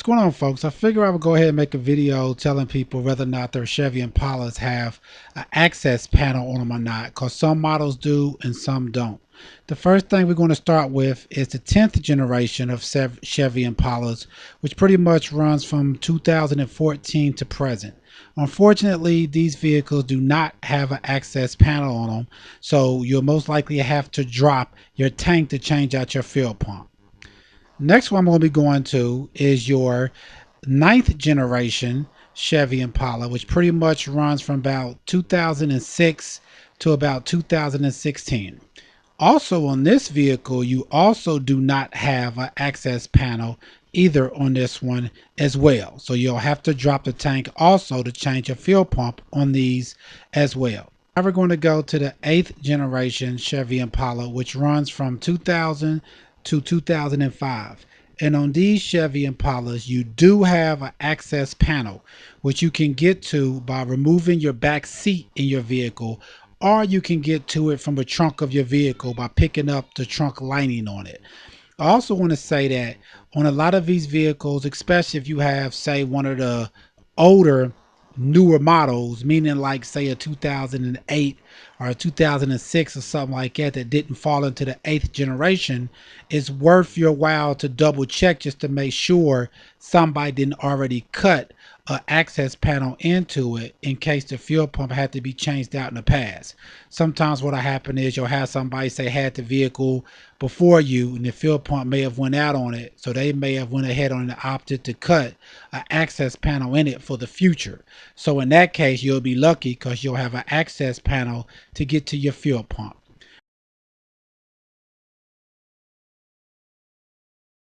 going on, folks? I figure I would go ahead and make a video telling people whether or not their Chevy Impalas have an access panel on them or not, because some models do and some don't. The first thing we're going to start with is the 10th generation of Chevy Impalas, which pretty much runs from 2014 to present. Unfortunately, these vehicles do not have an access panel on them, so you'll most likely have to drop your tank to change out your fuel pump. Next one I'm going to be going to is your ninth generation Chevy Impala, which pretty much runs from about 2006 to about 2016. Also on this vehicle, you also do not have an access panel either on this one as well. So you'll have to drop the tank also to change your fuel pump on these as well. Now we're going to go to the 8th generation Chevy Impala, which runs from 2000 to 2005. And on these Chevy Impalas, you do have an access panel, which you can get to by removing your back seat in your vehicle, or you can get to it from the trunk of your vehicle by picking up the trunk lining on it. I also want to say that on a lot of these vehicles, especially if you have, say, one of the older, newer models, meaning like, say, a 2008 or a 2006 or something like that, that didn't fall into the 8th generation, it's worth your while to double check just to make sure somebody didn't already cut an access panel into it in case the fuel pump had to be changed out in the past. Sometimes what'll happen is you'll have somebody say had the vehicle before you and the fuel pump may have went out on it, so they may have went ahead and opted to cut an access panel in it for the future. So in that case, you'll be lucky because you'll have an access panel to get to your fuel pump.